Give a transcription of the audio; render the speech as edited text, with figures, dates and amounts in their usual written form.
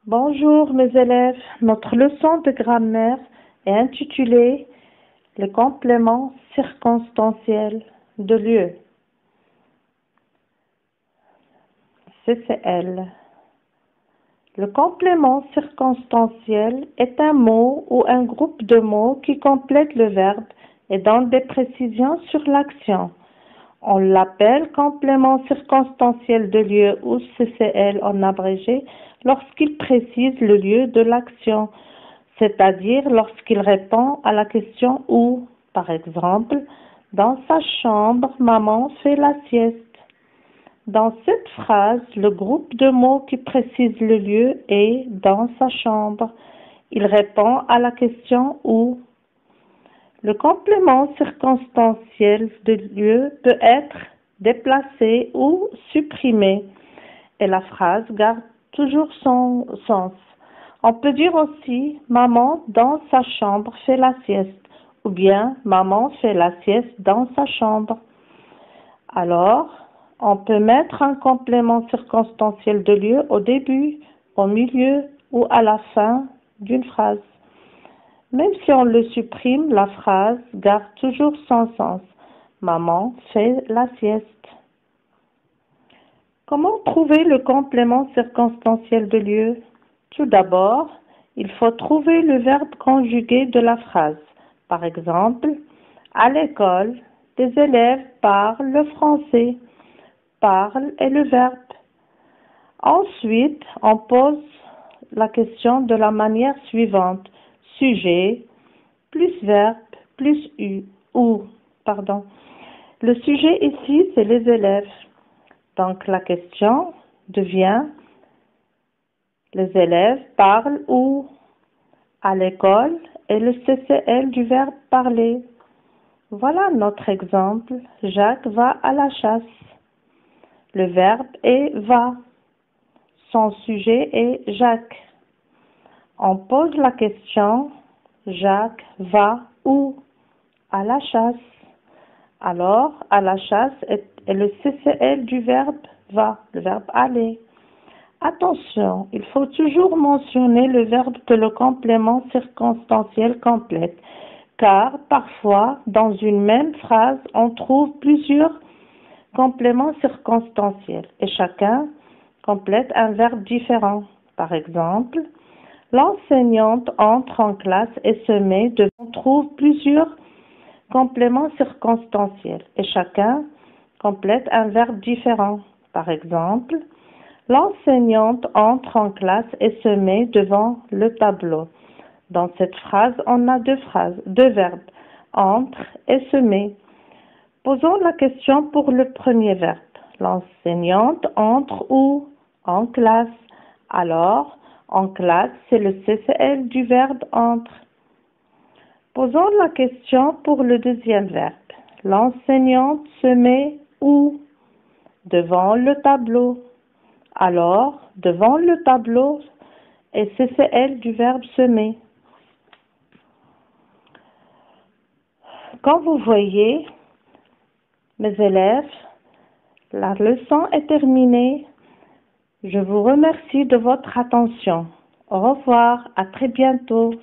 Bonjour mes élèves, notre leçon de grammaire est intitulée Le complément circonstanciel de lieu. CCL. Le complément circonstanciel est un mot ou un groupe de mots qui complète le verbe et donne des précisions sur l'action. On l'appelle complément circonstanciel de lieu ou CCL en abrégé lorsqu'il précise le lieu de l'action, c'est-à-dire lorsqu'il répond à la question où, par exemple, dans sa chambre, maman fait la sieste. Dans cette phrase, le groupe de mots qui précise le lieu est dans sa chambre. Il répond à la question où. Le complément circonstanciel de lieu peut être déplacé ou supprimé et la phrase garde toujours son sens. On peut dire aussi maman dans sa chambre fait la sieste ou bien maman fait la sieste dans sa chambre. Alors, on peut mettre un complément circonstanciel de lieu au début, au milieu ou à la fin d'une phrase. Même si on le supprime, la phrase garde toujours son sens. Maman fait la sieste. Comment trouver le complément circonstanciel de lieu? Tout d'abord, il faut trouver le verbe conjugué de la phrase. Par exemple, à l'école, des élèves parlent le français. Parle est le verbe. Ensuite, on pose la question de la manière suivante. Sujet, plus verbe, plus ou. Le sujet ici, c'est les élèves. Donc, la question devient les élèves parlent où? À l'école et le CCL du verbe parler. Voilà notre exemple. Jacques va à la chasse. Le verbe est va. Son sujet est Jacques. On pose la question Jacques va où? À la chasse. Alors, à la chasse est le CCL du verbe va, le verbe aller. Attention, il faut toujours mentionner le verbe que le complément circonstanciel complète, car parfois, dans une même phrase, on trouve plusieurs compléments circonstanciels et chacun complète un verbe différent. Par exemple, l'enseignante entre en classe et se met devant. On trouve plusieurs compléments circonstanciels et chacun complète un verbe différent. Par exemple, l'enseignante entre en classe et se met devant le tableau. Dans cette phrase, on a deux verbes, entre et se met. Posons la question pour le premier verbe. L'enseignante entre où? En classe. Alors, en classe, c'est le CCL du verbe entre. Posons la question pour le deuxième verbe. L'enseignante se met où? Devant le tableau. Alors, devant le tableau est CCL du verbe semer. Comme vous voyez, mes élèves, la leçon est terminée. Je vous remercie de votre attention. Au revoir, à très bientôt.